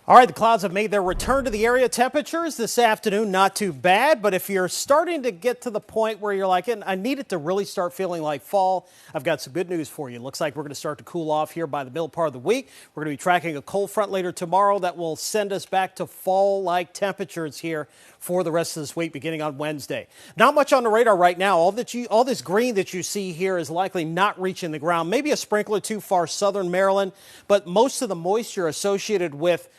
All right, the clouds have made their return to the area. Temperatures this afternoon, not too bad, but if you're starting to get to the point where you're like, I need it to really start feeling like fall, I've got some good news for you. It looks like we're going to start to cool off here by the middle part of the week. We're going to be tracking a cold front later tomorrow that will send us back to fall-like temperatures here for the rest of this week, beginning on Wednesday. Not much on the radar right now. All this green that you see here is likely not reaching the ground. Maybe a sprinkler too far southern Maryland, but most of the moisture associated with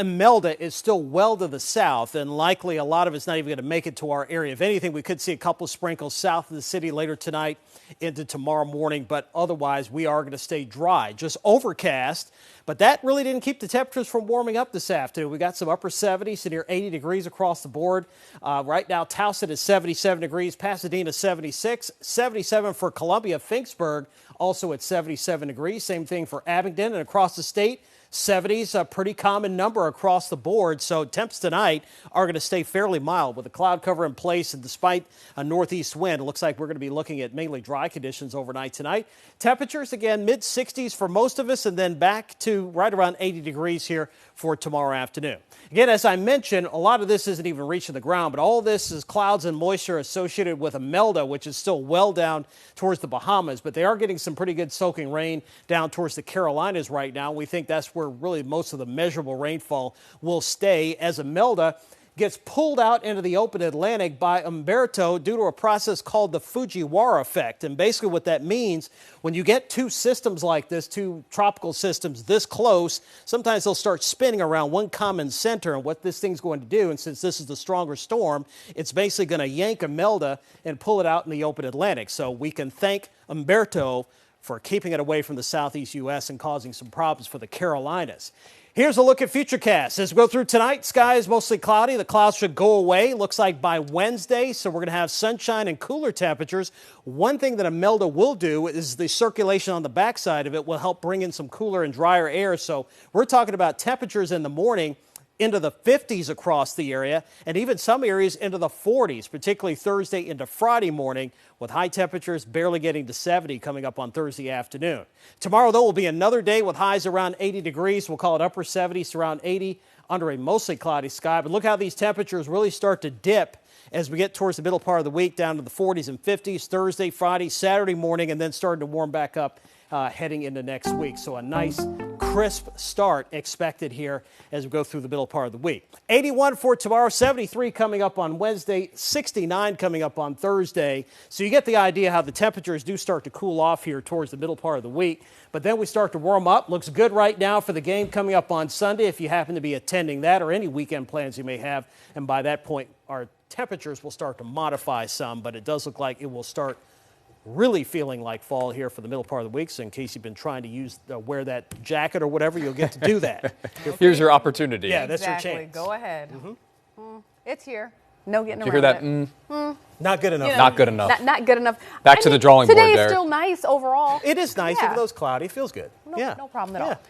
Imelda is still well to the south, and likely a lot of it's not even going to make it to our area. If anything, we could see a couple of sprinkles south of the city later tonight into tomorrow morning, but otherwise we are going to stay dry. Just overcast, but that really didn't keep the temperatures from warming up this afternoon. We got some upper 70s to near 80 degrees across the board. Right now, Towson is 77 degrees, Pasadena 76, 77 for Columbia, Finksburg also at 77 degrees. Same thing for Abingdon, and across the state, 70s, a pretty common number across the board. So temps tonight are going to stay fairly mild with a cloud cover in place, and despite a northeast wind, it looks like we're going to be looking at mainly dry conditions overnight tonight. Temperatures, again, mid-60s for most of us, and then back to right around 80 degrees here for tomorrow afternoon. Again, as I mentioned, a lot of this isn't even reaching the ground, but all this is clouds and moisture associated with Imelda, which is still well down towards the Bahamas, but they are getting some pretty good soaking rain down towards the Carolinas right now. We think that's where really most of the measurable rainfall will stay as Imelda gets pulled out into the open Atlantic by Umberto due to a process called the Fujiwara effect. And basically what that means, when you get two systems like this, two tropical systems this close, sometimes they'll start spinning around one common center. And what this thing's going to do, and since this is the stronger storm, it's basically going to yank Imelda and pull it out in the open Atlantic. So we can thank Umberto for keeping it away from the southeast U.S. and causing some problems for the Carolinas. Here's a look at Futurecast. As we go through tonight, skies mostly cloudy. The clouds should go away, looks like by Wednesday, so we're going to have sunshine and cooler temperatures. One thing that Imelda will do is the circulation on the backside of it will help bring in some cooler and drier air. So we're talking about temperatures in the morning into the 50s across the area, and even some areas into the 40s, particularly Thursday into Friday morning, with high temperatures barely getting to 70 coming up on Thursday afternoon. Tomorrow, though, will be another day with highs around 80 degrees. We'll call it upper 70s to around 80 under a mostly cloudy sky. But look how these temperatures really start to dip as we get towards the middle part of the week, down to the 40s and 50s, Thursday, Friday, Saturday morning, and then starting to warm back up heading into next week. So a nice crisp start expected here as we go through the middle part of the week. 81 for tomorrow, 73 coming up on Wednesday, 69 coming up on Thursday. So you get the idea how the temperatures do start to cool off here towards the middle part of the week. But then we start to warm up. Looks good right now for the game coming up on Sunday if you happen to be attending that, or any weekend plans you may have. And by that point, our temperatures will start to modify some, but it does look like it will start really feeling like fall here for the middle part of the week. So in case you've been trying to wear that jacket or whatever, you'll get to do that. Here's your opportunity. Yeah, that's exactly. your chance. Go ahead. It's here. No getting Did around you hear that? Not good enough. Not good enough. Not good enough. Back to the drawing board Today there. is still nice overall. It is nice, Yeah. even though it's cloudy. It feels good. No problem at all.